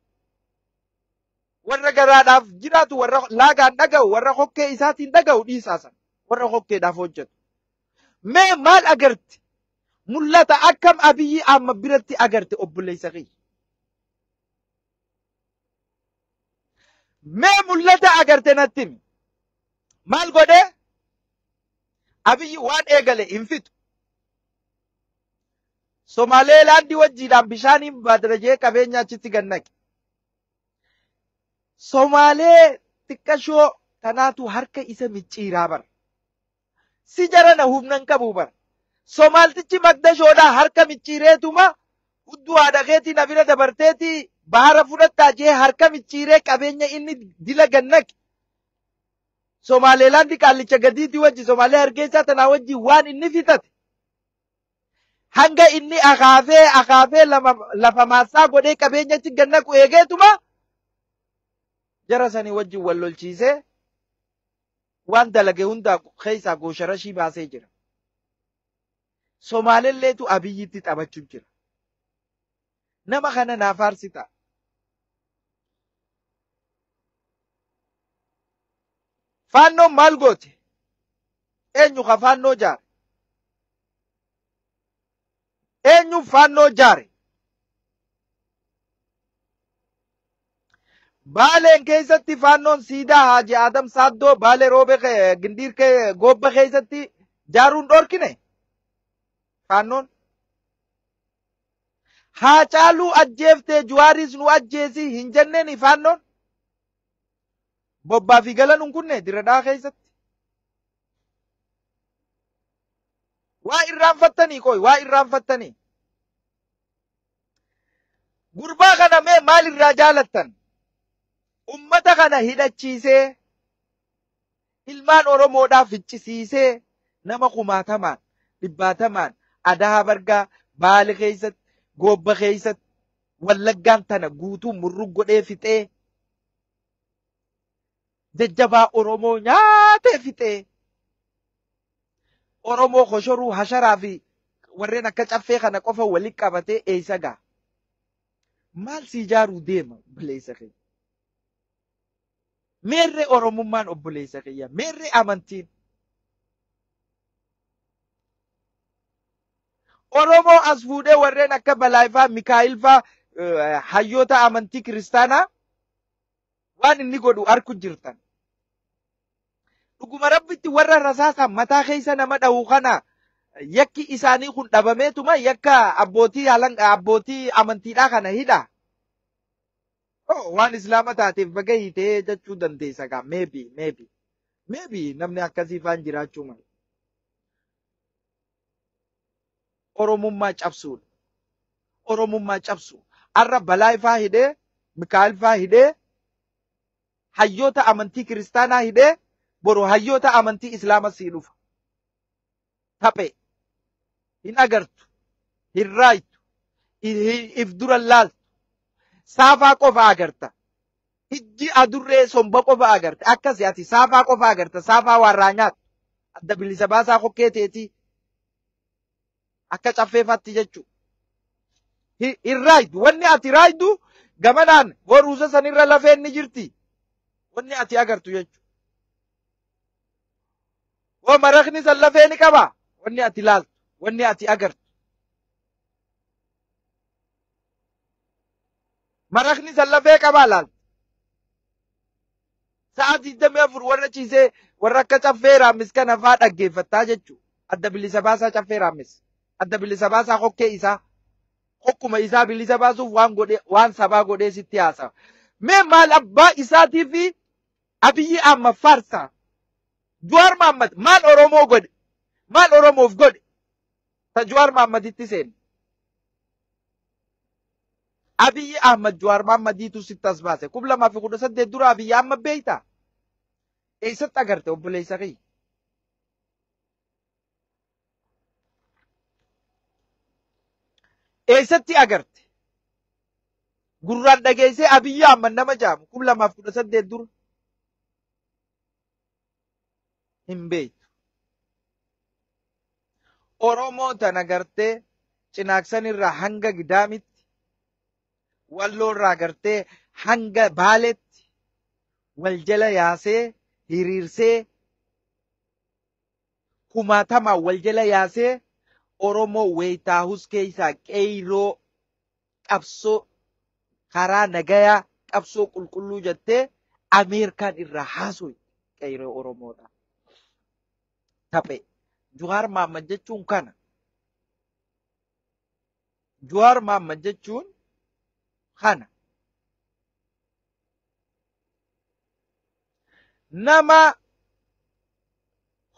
Warra garaadhaaf jiraatu warra laagaan dhaga'u warra hokkee isaatiin dhaga'u dhiisaasan warra hokkeedhaaf hojjetu. Mee maal agarte? Mul'ata akkam Abiyyi Ahmad biratti agarte obboleessa kee. Mee mul'ata agarte natti himi. Maal godhe? Abiyyi waan eegale hin fixu. Somaaleelaandii wajjiidhaan bishaaniin badarajee qabeenya achitti gannaqe. Somaalee xiqqashoo tanaatu harka isa micciiraa bara. Si jarana humnan qabu bara. Somaaltichi Magdashoodhaa harka micciireetuma hudduu haadha keetii na bira dabarteetii bahara fudhattaa jee harka micciiree qabeenya inni dila gannaqe. Somaaleelaandii qaallicha gadiitii wajji Somaalee Hargeysaa tanaa wajji waan inni fixate. Hanga inni akaafee lafa maasaa godhee qabeenyatti gannaqu eegeetuma jara sanii wajjin wal lolchiisee waan dalage hunda keessaa goosharashii baasee jira. Somaaleelleetu Abiyyitti taphachuu jira. Nama kana naaf aarsita. Faannoon maal goote? Eenyu ka faannoo jaare? Eenyu faannoo jaare? Baaleen keessatti faannoon siidaa Haaji Adam Saaddoo Baalee Roobee Gindiir Gobba keessatti jaaruun dhorkine? Faannoon Haacaaluu ajjeeftee Juwaaris nu ajjeesi hin jenneeni faannoon? Bobbaa fi galan hin kunne Diradhaa keessatti. Waa irraanfattanii qoy, waa irraanfattanii. Gurbaa kana mee maal irraa jaalattan? Ummata kana hidhachiisee, ilmaan Oromoodhaaf ficcisiisee, nama kumaatamaan, dhibbaatamaan, Adaa Bargaa, Baale keessatti, Gobba keessatti, Wallaggaan tana guutuu murrug godhee fixee, jajjabaa Oromoo nyaatee fixee, Oromoo koshoruu hasharaa fi warreen akka caffee kana qofa walitti qabatee eessa gaa? Maal si ijaaruu deema obboleessa keenya? Meerree Oromummaan obboleessa keenya? Meerree amantiin? Oromoo as fuudhee warreen akka Balaayifaa, Mikaa'ilfaa, hayyoota amantii kiristaanaa waan inni godhu arku jirtan. Dhuguma rabbitti warra rasaasaan mataa keessa nama dha'u kana yakki isaanii kun dhabameetuma yakka abbootii amantiidhaa kana hidha. Waan islaama taateef baga hiitee jechuu dandeessa gaa. Maybe namni akkasii faan jiraachuu mala. Oromummaa cabsuudha. Oromummaa cabsu. Arra Balaayifaa hidhee, Mikaa'ilfaa hidhee, hayyoota amantii kiristaanaa hidhee, boru hayyoota amantii islaamaa sii dhufa. Taphee hin agartu, hin raaytu, if dura laaltu, saafaa qofa agarta. Ijji adurree somba qofa agarta. Akkasi ati saafaa qofa agarta. Saafaa warraa nyaatu. Adda bilisa baasaa kokkee teetii. Akka caffeefatti jechuudha. Hin raaytu. Wanni ati raaytu gamanaan boruusa sanirra lafeen ni jirti. Wanni ati agartu jechuudha. Woo maraqni san lafee ni qaba. Wanni ati laaltu. Wanni ati agartu. Maraqni san lafee qabaa laaltu. Sa'aatii 24 warra ciisee warra akka caffee raammis kana fa'aa dhaggeeffattaa jechuudha. Adda bilisa baasaa caffee raammis. Adda bilisa baasaa kokkee isaa. Kokkuma isaa bilisa baasuuf waan sabaa godhee sitti haasawa. Mee maal abbaa isaatii fi Abiyyi amma faarsaa. Jawaar Mohaammed maal Oromoo godhe? Maal Oromoof godhe? Ta Jawaar Mohammeditti seene. Abiyyi Ahmad Jawaar Mohammediitu sitti as baase. 2018 dura Abiyyi Ahmad beeyta? Eessatti agarte obboleessa kiyya? Eessatti agarte? Gurraan dhageessee Abiyyi Ahmad nama jaamu 2018 dura. Hin beektu. Oromoo tana gartee Cinaaksan irraa hanga Gidaamitti, Walloo irraa gartee hanga Baaletti wal jala yaasee hiriirsee kumaatamaan wal jala yaasee Oromoo weeytaahus keessaa qeyroo qabsoo karaa nagayaa qabsoo qulqulluu jettee Ameerikaan irraa haasoo qeyroo Oromoodha. Taphee Jawaar Mohaammed jechuun kana. Jawaar Mohaammed jechuun kana. Nama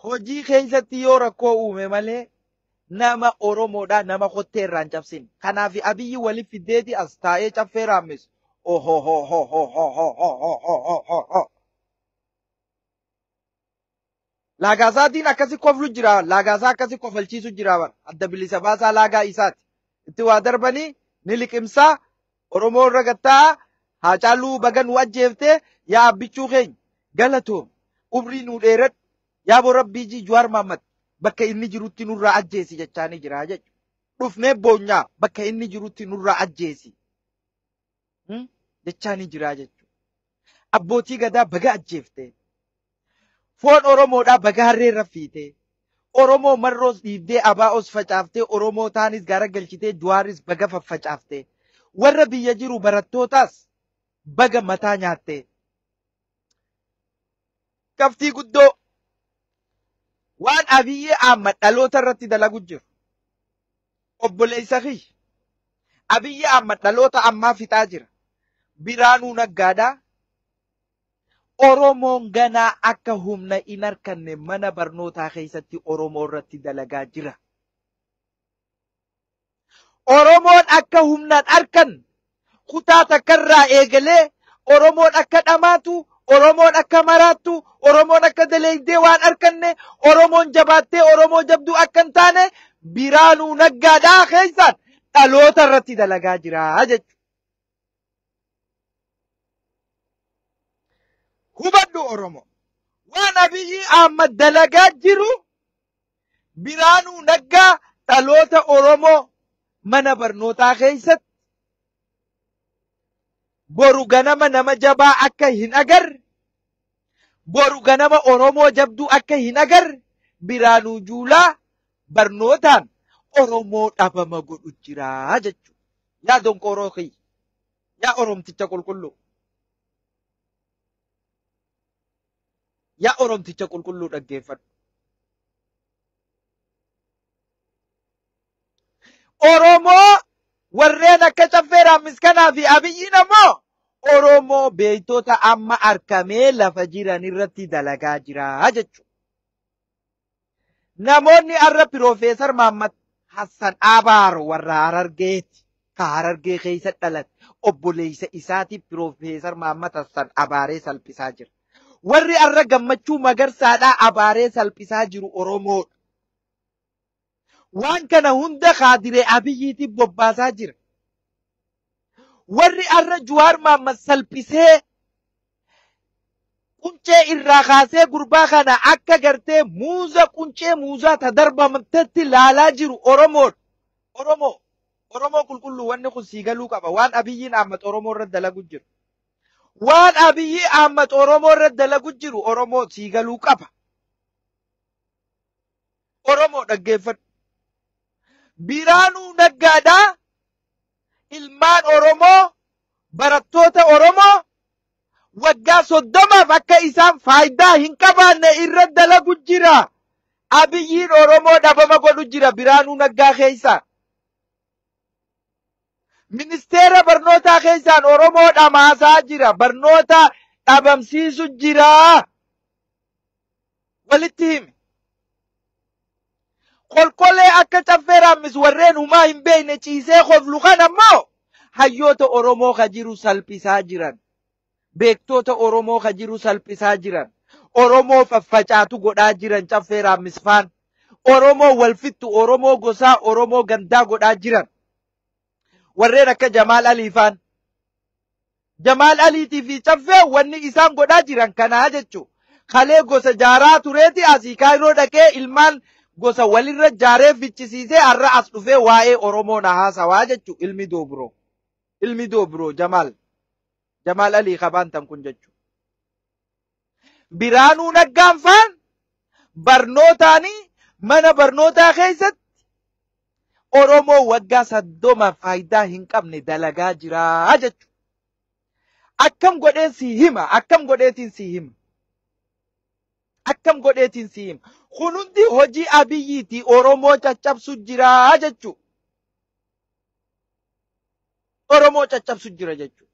hojii keessatti yoo rakkoo uume malee nama Oromoodhaa nama kottee irraan cabsin. Kanaaf Abiyyi waliif fiddeeti as taa'ee caffee raammisu. Laagaasaatiin akkasi koflu jira. Laagaasaa akkasi kofalchiisu jira. Adda bilisa baasaa laagaa isaati. Itti waa darbanii ni liqimsaa. Oromoo irra gattaa Haacaaluu baga nu ajjeeftee yaa abbichuu keenya galatoom umrii nu dheeradhu yaa boo rabbii Jawaar Mohaammed bakka inni jirutti nurraa ajjeesi jechaanii jira jechuudha. Dhufnee boonyaa bakka inni jirutti nurraa ajjeesi jechaanii jira jechuudha. Abbootii gadaa baga ajjeeftee foon Oromoodhaa baga harree raffiitee Oromoo marroos dhiibdee abaa'os facaaftee Oromoo taanis gara galchitee Jawaaris baga faffacaaftee warra biyya jiru barattootaas baga mataa nyaattee kaftii guddoo waan Abiyyi Ahmad dhaloota irratti dalagu jiru. Obboleessa kiyya Abiyyi Ahmad dhaloota ammaa fixaa jira. Biraanuu Naggaadhaa Oromoon ganaa akka humna hin arkanne mana barnootaa keessatti Oromoo irratti dalagaa jira. Oromoon akka humnaan arkan kutaa takkarraa eegalee Oromoon akka dhamaatu, Oromoon akka maraattu, Oromoon akka daleeydee waan arkanne, Oromoon jabaattee Oromoo jabduu akka hin taane Biraanuu Naggaadhaa keessaan dhaloota irratti dalagaa jira jechuudha. Hubadhu Oromoo waan Abiyyi Ahmad dalagaa jiru Biraanuu Naggaa dhaloota Oromoo mana barnootaa keessatti boru ganama nama jabaa akka hin agarre, boru ganama Oromoo jabduu akka hin agarre Biraanuu Juulaa barnootaan Oromoo dhabama godhu jira jechuudha. Yaa donqoroo kiyya, yaa Oromticha qulqulluu, yaa Oromticha qulqulluu dhaggeeffadhu. Oromoo warreen akka caffee raammis kanaa fi Abiyyiin ammoo Oromoo beektota amma arkamee lafa jiran irratti dalagaa jira jechuudha. Namoonni har'a Piroofeesar Mohaammed Hassan Abaar warra Harargeeti. Ka Harargee keessa dhalate obboleessa isaatiif Piroofeesar Mohaammed Hassan Abaaree salphisaa jira. Warri har'a Gammachuu Magarsaadhaa Abaaree salphisaa jiru Oromoodha. Waan kana hunda Khaadiree Abiyyiitiif bobbaasaa jira. Warri har'a Jawaar Mohaammed salphisee quncee irraa kaasee gurbaa kana akka gartee muuza quncee muuzaa ta darbamtetti laalaa jiru Oromoodha. Oromoo qulqulluu wanni kun sii galuu qaba. Waan Abiyyiin Ahmad Oromoo irratti dalagu jiru. Waan Abiyyi Ahmad Oromoo irratti dalagu jiru Oromoo sii galuu qaba. Oromoo dhaggeeffadhu. Biraanuu Naggaadhaa ilmaan Oromoo barattoota Oromoo waggaa 30 akka isaan faayidaa hin qabaanne irra dalagu jira. Abiyyiin Oromoo dhabama godhu jira Biraanuu Naggaa keessa. Ministeera barnootaa keessaan Oromoo dhamaasaa jira. Barnoota dhabamsiisu jira. Walitti himi. Kolkolee akka caffee raammis warreen humaa hin beekne ciisee koflu kan ammoo hayyoota Oromoo ka jiru salphisaa jiran. Beektoota Oromoo ka jiru salphisaa jiran. Oromoo faffacaatu godhaa jiran caffee raammis faan. Oromoo walfittu, Oromoo gosaa, Oromoo gandaa godhaa jiran. Warreen akka Jamaal Alii faan. Jamaal Aliitii fi caffee wanni isaan godhaa jiran kanaa jechuudha. Kalee gosa jaaraa tureeti asii Kaayiroo dhaqee ilmaan gosa walirra jaaree fichisiisee har'a as dhufee waa'ee Oromoo na haasawaa jechuudha. Ilmi Doobiroo Jamaal Alii qabaan tan kun jechuudha. Biraanuu Naggaan faan barnootaanii mana barnootaa keessatti Oromoo waggaa 30 faayidaa hin qabne dalagaa jira jechuudha. Akkam godheetiin si hima. Kun hundi hojii Abiyyiiti Oromoo caccabsu jira jechuudha. Oromoo caccabsu jira jechuudha.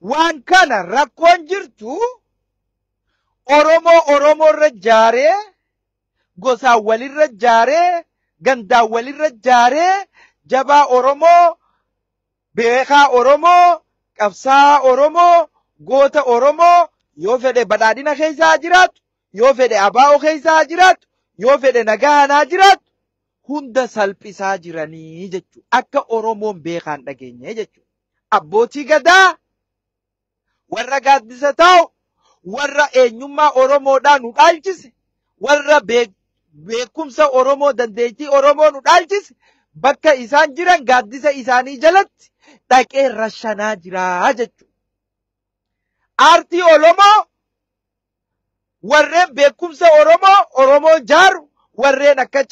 Waan kana rakkoon jirtu Oromoo irra jaaree gosaan walirra jaaree gandaan walirra jaaree jabaa Oromoo beekaa Oromoo qabsaa Oromoo goota Oromoo yoo fedhe badhaadhina keessaa jiraatu yoo fedhe abaa'oo keessaa jiraatu yoo fedhe nagaanaa jiraatu hunda salphisaa jiranii jechuudha. Akka Oromoon beekaan dhageenye jechuudha. Abbootii gadaa warra gaaddisa taa'u warra eenyummaa Oromoodhaan nu dhaalchise warra beekumsa Oromoo dandeettii Oromoo nu dhaalchise bakka isaan jiran gaaddisa isaanii jalatti dhaqee rashanaa jira jechuudha. Aartii Oromoo warreen beekumsa Oromoo jaaru warreen akka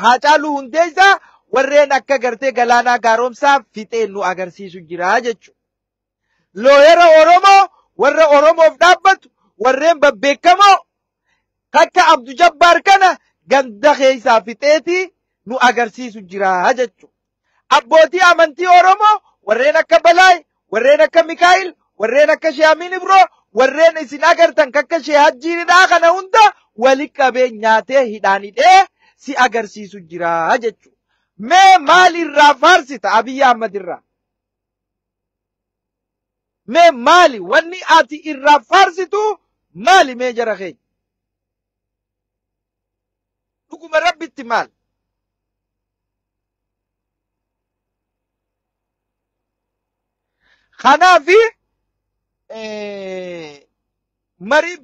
Haacaaluu Hundeessaa warreen akka gartee Galaanaa Gaaromsaa fixeen nu agarsiisu jira jechuudha. Looyera Oromoo warra Oromoof dhaabbatu warreen babbeekamoo akka Abduu Jabbaar kana ganda keessaa fixeeti nu agarsiisu jira jechuudha. Abbootii amantii Oromoo warreen akka Balaay warreen akka Mikaa'il warreen akka Shaamiin Ibroo warreen isin agartan akka Shee Hajjiinidhaa kana hunda wali qabee nyaatee hidhaan hidhee si agarsiisu jira jechuudha. Mee maal irraa faarsita Abiyyi Ahmad irraa? Mee maali wanni ati irraa faarsitu maali mee jara keenya? Dhuguma rabbitti maal? Kanaafi marii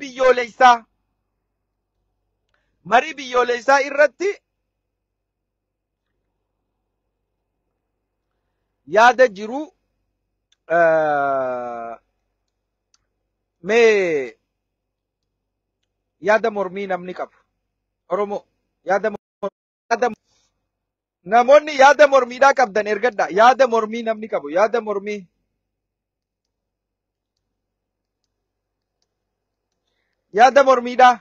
biyyoolessaa irratti yaada jiru mee yaada mormii namni qabu Oromoo namoonni yaada mormiidhaa qabdan ergadha. Yaada mormii namni qabu yaada mormii yaada mormiidhaa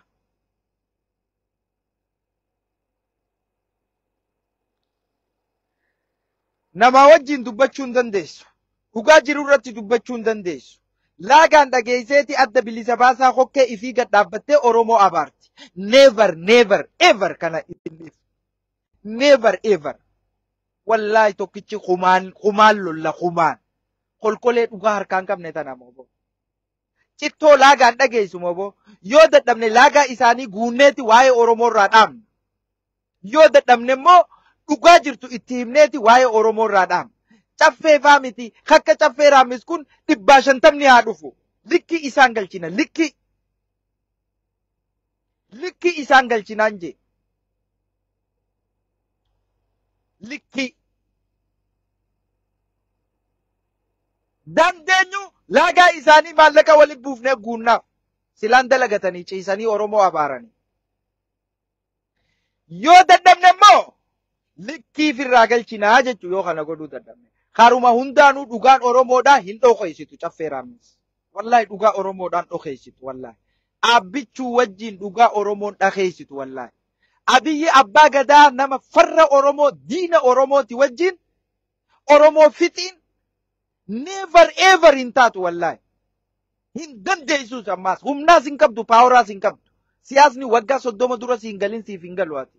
namaa wajjin dubbachuu hin dandeessu. Dhugaa jiru irratti dubbachuu hin dandeessu. Laagaan dhageesseeti adda bilisa baasaa hokkee ifii gad dhaabbattee Oromoo abaarti. Never ever kana ittiin never ever. Wallahi tokkichi kumaan lolla kumaan. Kolkolee dhugaa harkaan qabne tana moobo. Cittoo laagaan dhageessu moobo. Yoo dadhabne laagaa isaanii guunneeti waa'ee Oromoo irraa dhaamne. Yoo dadhabne immoo dhugaa jirtu itti himneeti waa'ee Oromoo irraa dhaamne. Caffee faa miti akka caffee raamis kun 150 haa dhufu. Likki isaan galchina likki isaan galchinaan jee. Likki dandeenyu laagaa isaanii maallaqa waliin buufnee guunnaaf silaan dalagatanii ciisanii Oromoo abaaranii. Yoo dadhabne immoo likkiif irraa galchinaa jechuu yoo kana godhuu dadhabne. Karuma hundaanuu dhugaan Oromoodhaa hin dhokeessitu caffee raamis. Wallahi dhugaa Oromoodhaan dhokeessitu wallahi. Abbichuu wajjin dhugaa Oromoon dhakeessitu wallahi. Abiyyi abbaa gadaa nama farra Oromoo diina Oromooti wajjin Oromoo fixiin never ever hin taatu wallahi. Hin dandeessus ammaas humnaas hin qabdu paaworaas hin qabdu. Siyaasni waggaa 30 dura si hin galin siif hin galu ati.